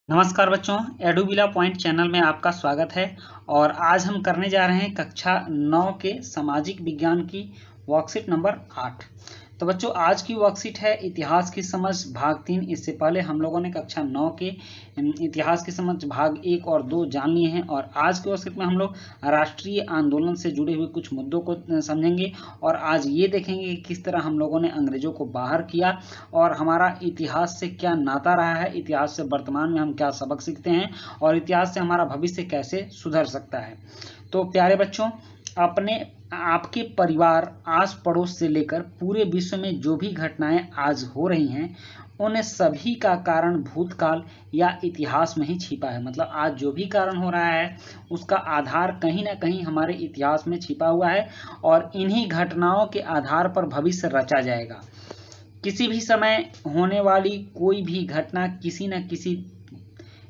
नमस्कार बच्चों, एडुबिला point channel में आपका स्वागत है। और आज हम करने जा रहे हैं कक्षा 9 के सामाजिक विज्ञान की वर्कशीट नंबर 8। तो बच्चों, आज की वर्कशीट है इतिहास की समझ भाग 3। इससे पहले हम लोगों ने कक्षा 9 के इतिहास की समझ भाग 1 और 2 जान लिए हैं। और आज की वर्कशीट में हम लोग राष्ट्रीय आंदोलन से जुड़े हुए कुछ मुद्दों को समझेंगे। और आज ये देखेंगे कि किस तरह हम लोगों ने अंग्रेजों को बाहर किया और हमारा इतिहास से क्या नाता रहा है, इतिहास से वर्तमान में हम क्या सबक सीखते हैं और इतिहास से हमारा भविष्य कैसे सुधर सकता है। तो प्यारे बच्चों, आपके परिवार, आस पड़ोस से लेकर पूरे विश्व में जो भी घटनाएं आज हो रही हैं, उन सभी का कारण भूतकाल या इतिहास में ही छिपा है। मतलब आज जो भी कारण हो रहा है उसका आधार कहीं ना कहीं हमारे इतिहास में छिपा हुआ है और इन्हीं घटनाओं के आधार पर भविष्य रचा जाएगा। किसी भी समय होने वाली कोई भी घटना किसी न किसी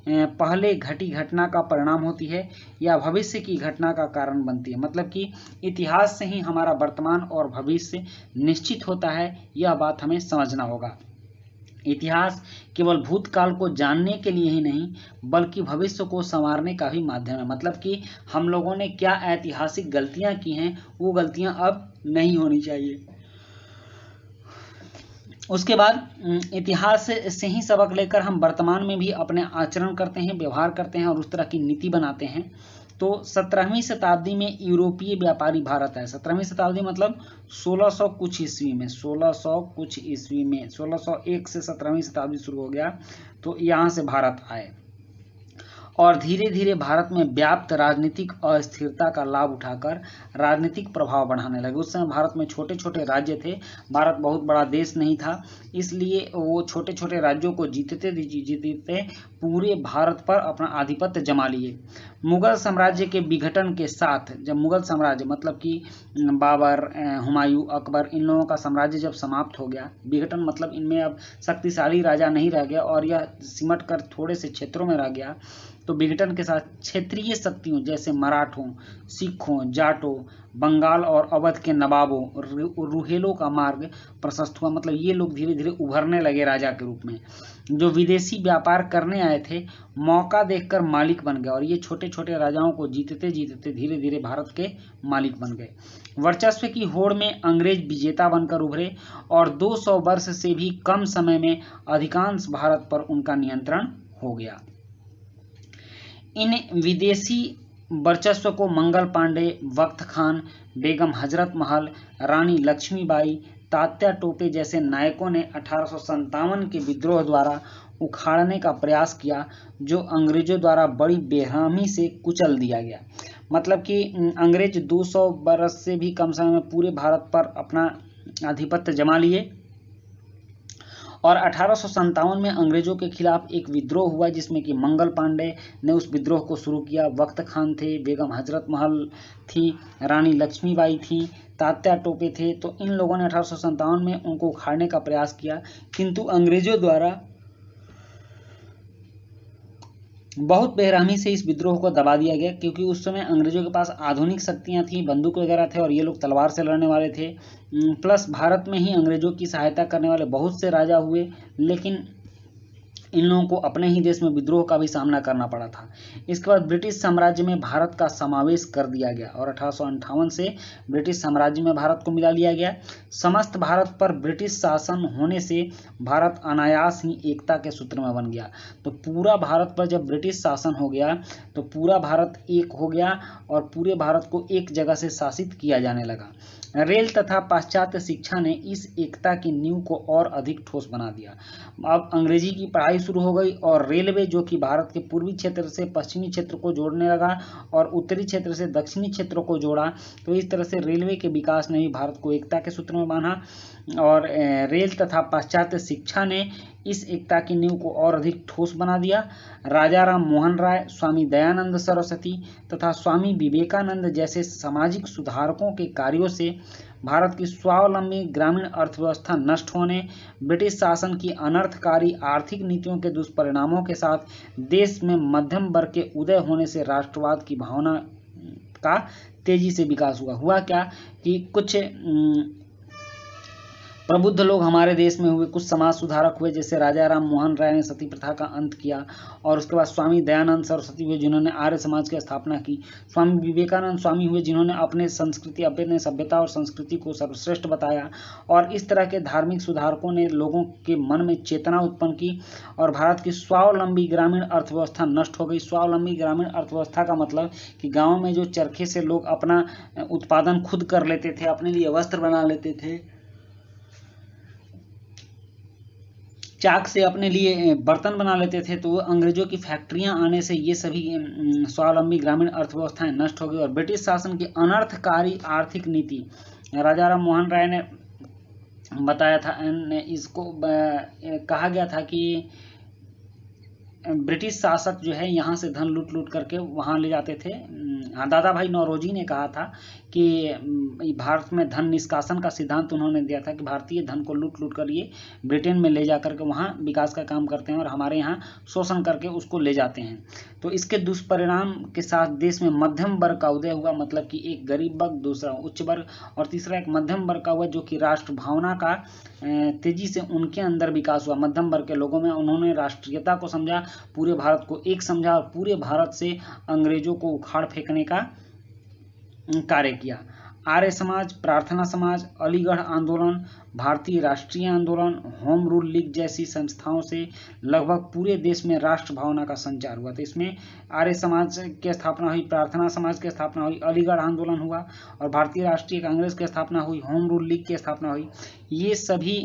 पहले घटी घटना का परिणाम होती है या भविष्य की घटना का कारण बनती है। मतलब कि इतिहास से ही हमारा वर्तमान और भविष्य निश्चित होता है। यह बात हमें समझना होगा। इतिहास केवल भूतकाल को जानने के लिए ही नहीं बल्कि भविष्य को संवारने का भी माध्यम है। मतलब कि हम लोगों ने क्या ऐतिहासिक गलतियां की हैं, वो गलतियां अब नहीं होनी चाहिए। उसके बाद इतिहास से ही सबक लेकर हम वर्तमान में भी अपने आचरण करते हैं, व्यवहार करते हैं और उस तरह की नीति बनाते हैं। तो 17वीं शताब्दी में यूरोपीय व्यापारी भारत आए। 17वीं शताब्दी मतलब 1600 कुछ ईस्वी में, 1600 कुछ ईस्वी में, 1601 से 17वीं शताब्दी शुरू हो गया। तो यहाँ से भारत आए और धीरे धीरे भारत में व्याप्त राजनीतिक अस्थिरता का लाभ उठाकर राजनीतिक प्रभाव बढ़ाने लगे। उस समय भारत में छोटे छोटे राज्य थे, भारत बहुत बड़ा देश नहीं था, इसलिए वो छोटे छोटे राज्यों को जीतते पूरे भारत पर अपना आधिपत्य जमा लिए। मुगल साम्राज्य के विघटन के साथ, जब मुगल साम्राज्य मतलब कि बाबर, हुमायूं, अकबर, इन लोगों का साम्राज्य जब समाप्त हो गया, विघटन मतलब इनमें अब शक्तिशाली राजा नहीं रह गया और यह सिमट कर थोड़े से क्षेत्रों में रह गया। तो विघटन के साथ क्षेत्रीय शक्तियों जैसे मराठों, सिखों, जाटों, बंगाल और अवध के नवाबों, रुहेलों का मार्ग प्रशस्त हुआ। मतलब ये लोग धीरे धीरे उभरने लगे राजा के रूप में। जो विदेशी व्यापार करने आए थे मौका देखकर मालिक बन गए और ये छोटे छोटे राजाओं को जीतते जीतते धीरे धीरे भारत के मालिक बन गए। वर्चस्व की होड़ में अंग्रेज विजेता बनकर उभरे और 200 वर्ष से भी कम समय में अधिकांश भारत पर उनका नियंत्रण हो गया। इन विदेशी वर्चस्व को मंगल पांडे, वक्त खान, बेगम हजरत महल, रानी लक्ष्मीबाई, तात्या टोपे जैसे नायकों ने 1857 के विद्रोह द्वारा उखाड़ने का प्रयास किया, जो अंग्रेजों द्वारा बड़ी बेरहमी से कुचल दिया गया। मतलब कि अंग्रेज 200 बरस से भी कम समय में पूरे भारत पर अपना आधिपत्य जमा लिए और 1857 में अंग्रेजों के खिलाफ एक विद्रोह हुआ जिसमें कि मंगल पांडे ने उस विद्रोह को शुरू किया। वक्त खान थे, बेगम हजरत महल थी, रानी लक्ष्मीबाई थी, तात्या टोपे थे। तो इन लोगों ने 1857 में उनको उखाड़ने का प्रयास किया, किंतु अंग्रेजों द्वारा बहुत बेरहमी से इस विद्रोह को दबा दिया गया, क्योंकि उस समय अंग्रेजों के पास आधुनिक शक्तियां थी, बंदूक वगैरह थे और ये लोग तलवार से लड़ने वाले थे। प्लस भारत में ही अंग्रेजों की सहायता करने वाले बहुत से राजा हुए, लेकिन इन लोगों को अपने ही देश में विद्रोह का भी सामना करना पड़ा था। इसके बाद ब्रिटिश साम्राज्य में भारत का समावेश कर दिया गया और 1858 से ब्रिटिश साम्राज्य में भारत को मिला लिया गया। समस्त भारत पर ब्रिटिश शासन होने से भारत अनायास ही एकता के सूत्र में बन गया। तो पूरा भारत पर जब ब्रिटिश शासन हो गया तो पूरा भारत एक हो गया और पूरे भारत को एक जगह से शासित किया जाने लगा। रेल तथा पाश्चात्य शिक्षा ने इस एकता की नींव को और अधिक ठोस बना दिया। अब अंग्रेजी की पढ़ाई शुरू हो गई और रेलवे, जो कि भारत के पूर्वी क्षेत्र से पश्चिमी क्षेत्र को जोड़ने लगा और उत्तरी क्षेत्र से दक्षिणी क्षेत्र को जोड़ा, तो इस तरह से रेलवे के विकास ने भी भारत को एकता के सूत्र में बांधा। और रेल तथा पाश्चात्य शिक्षा ने इस एकता की नींव को और अधिक ठोस बना दिया। राजा राम मोहन राय, स्वामी दयानंद सरस्वती तथा स्वामी विवेकानंद जैसे सामाजिक सुधारकों के कार्यों से भारत की स्वावलंबी ग्रामीण अर्थव्यवस्था नष्ट होने, ब्रिटिश शासन की अनर्थकारी आर्थिक नीतियों के दुष्परिणामों के साथ देश में मध्यम वर्ग के उदय होने से राष्ट्रवाद की भावना का तेजी से विकास हुआ। हुआ क्या कि कुछ प्रबुद्ध लोग हमारे देश में हुए। कुछ समाज सुधारक हुए, जैसे राजा राम मोहन राय ने सती प्रथा का अंत किया, और उसके बाद स्वामी दयानंद सरस्वती हुए जिन्होंने आर्य समाज की स्थापना की। स्वामी विवेकानंद स्वामी हुए जिन्होंने अपने सभ्यता और संस्कृति को सर्वश्रेष्ठ बताया। और इस तरह के धार्मिक सुधारकों ने लोगों के मन में चेतना उत्पन्न की और भारत की स्वावलंबी ग्रामीण अर्थव्यवस्था नष्ट हो गई। स्वावलंबी ग्रामीण अर्थव्यवस्था का मतलब कि गाँव में जो चरखे से लोग अपना उत्पादन खुद कर लेते थे, अपने लिए वस्त्र बना लेते थे, चाक से अपने लिए बर्तन बना लेते थे, तो अंग्रेजों की फैक्ट्रियां आने से ये सभी स्वावलंबी ग्रामीण अर्थव्यवस्थाएं नष्ट हो गई। और ब्रिटिश शासन की अनर्थकारी आर्थिक नीति, राजा राम मोहन राय ने बताया था, इसको कहा गया था कि ब्रिटिश शासक जो है यहाँ से धन लूट लूट करके वहाँ ले जाते थे। दादा भाई नौरोजी ने कहा था कि भारत में धन निष्कासन का सिद्धांत उन्होंने दिया था कि भारतीय धन को लूट लूट कर ये ब्रिटेन में ले जा करके वहाँ विकास का काम करते हैं और हमारे यहाँ शोषण करके उसको ले जाते हैं। तो इसके दुष्परिणाम के साथ देश में मध्यम वर्ग का उदय हुआ, मतलब कि एक गरीब वर्ग, दूसरा उच्च वर्ग और तीसरा एक मध्यम वर्ग का हुआ, जो कि राष्ट्र भावना का तेजी से उनके अंदर विकास हुआ। मध्यम वर्ग के लोगों में उन्होंने राष्ट्रीयता को समझा, पूरे भारत को एक समझा और पूरे भारत से अंग्रेजों को उखाड़ फेंकने का कार्य किया। आर्य समाज, प्रार्थना समाज, अलीगढ़ आंदोलन, भारतीय राष्ट्रीय आंदोलन, होम रूल लीग जैसी संस्थाओं से लगभग पूरे देश में राष्ट्र भावना का संचार हुआ। तो इसमें आर्य समाज की स्थापना हुई, प्रार्थना समाज की स्थापना हुई, अलीगढ़ आंदोलन हुआ और भारतीय राष्ट्रीय कांग्रेस की स्थापना हुई, होम रूल लीग की स्थापना हुई। ये सभी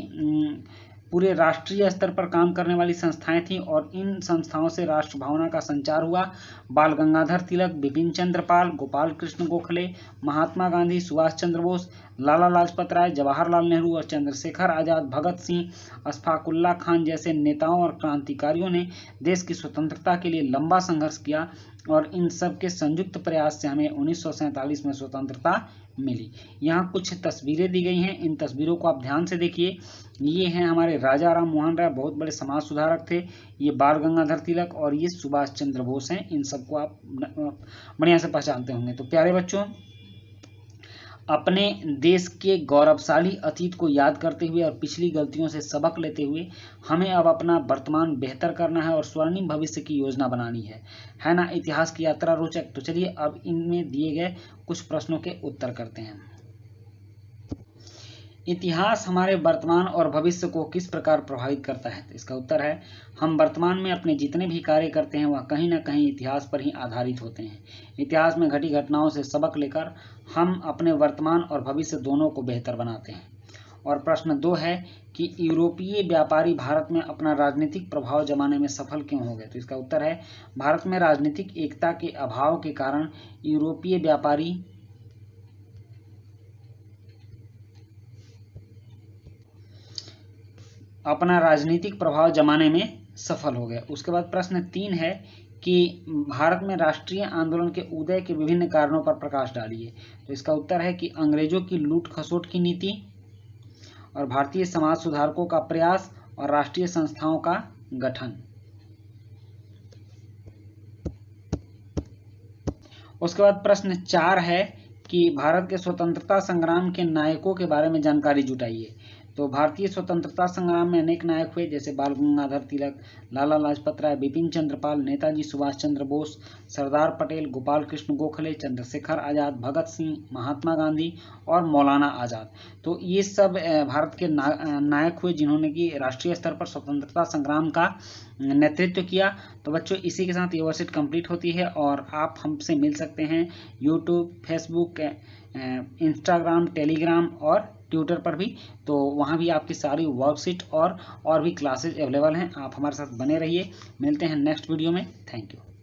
पूरे राष्ट्रीय स्तर पर काम करने वाली संस्थाएं थीं और इन संस्थाओं से राष्ट्र भावना का संचार हुआ। बाल गंगाधर तिलक, बिपिन चंद्र पाल, गोपाल कृष्ण गोखले, महात्मा गांधी, सुभाष चंद्र बोस, लाला लाजपत राय, जवाहरलाल नेहरू और चंद्रशेखर आजाद, भगत सिंह, अशफाकुल्ला खान जैसे नेताओं और क्रांतिकारियों ने देश की स्वतंत्रता के लिए लंबा संघर्ष किया और इन सब के संयुक्त प्रयास से हमें 1947 में स्वतंत्रता मिली। यहाँ कुछ तस्वीरें दी गई हैं, इन तस्वीरों को आप ध्यान से देखिए। ये हैं हमारे राजा राम मोहन राय, बहुत बड़े समाज सुधारक थे। ये बाल गंगाधर तिलक और ये सुभाष चंद्र बोस हैं। इन सबको आप बढ़िया से पहचानते होंगे। तो प्यारे बच्चों, अपने देश के गौरवशाली अतीत को याद करते हुए और पिछली गलतियों से सबक लेते हुए हमें अब अपना वर्तमान बेहतर करना है और स्वर्णिम भविष्य की योजना बनानी है ना। इतिहास की यात्रा रोचक। तो चलिए अब इनमें दिए गए कुछ प्रश्नों के उत्तर करते हैं। इतिहास हमारे वर्तमान और भविष्य को किस प्रकार प्रभावित करता है? तो इसका उत्तर है, हम वर्तमान में अपने जितने भी कार्य करते हैं वह कहीं ना कहीं इतिहास पर ही आधारित होते हैं। इतिहास में घटी घटनाओं से सबक लेकर हम अपने वर्तमान और भविष्य दोनों को बेहतर बनाते हैं। और प्रश्न 2 है कि यूरोपीय व्यापारी भारत में अपना राजनीतिक प्रभाव जमाने में सफल क्यों हो गए? तो इसका उत्तर है, भारत में राजनीतिक एकता के अभाव के कारण यूरोपीय व्यापारी अपना राजनीतिक प्रभाव जमाने में सफल हो गए। उसके बाद प्रश्न 3 है कि भारत में राष्ट्रीय आंदोलन के उदय के विभिन्न कारणों पर प्रकाश डालिए। तो इसका उत्तर है कि अंग्रेजों की लूट खसोट की नीति और भारतीय समाज सुधारकों का प्रयास और राष्ट्रीय संस्थाओं का गठन। उसके बाद प्रश्न 4 है कि भारत के स्वतंत्रता संग्राम के नायकों के बारे में जानकारी जुटाइए। तो भारतीय स्वतंत्रता संग्राम में अनेक नायक हुए, जैसे बाल गंगाधर तिलक, लाला लाजपत राय, बिपिन चंद्र पाल, नेताजी सुभाष चंद्र बोस, सरदार पटेल, गोपाल कृष्ण गोखले, चंद्रशेखर आजाद, भगत सिंह, महात्मा गांधी और मौलाना आजाद। तो ये सब भारत के नायक हुए जिन्होंने कि राष्ट्रीय स्तर पर स्वतंत्रता संग्राम का नेतृत्व किया। तो बच्चों, इसी के साथ ये वर्कशीट कंप्लीट होती है और आप हमसे मिल सकते हैं यूट्यूब, फेसबुक, इंस्टाग्राम, टेलीग्राम और ट्विटर पर भी। तो वहाँ भी आपकी सारी वर्कशीट और भी क्लासेज अवेलेबल हैं। आप हमारे साथ बने रहिए। मिलते हैं नेक्स्ट वीडियो में। Thank you.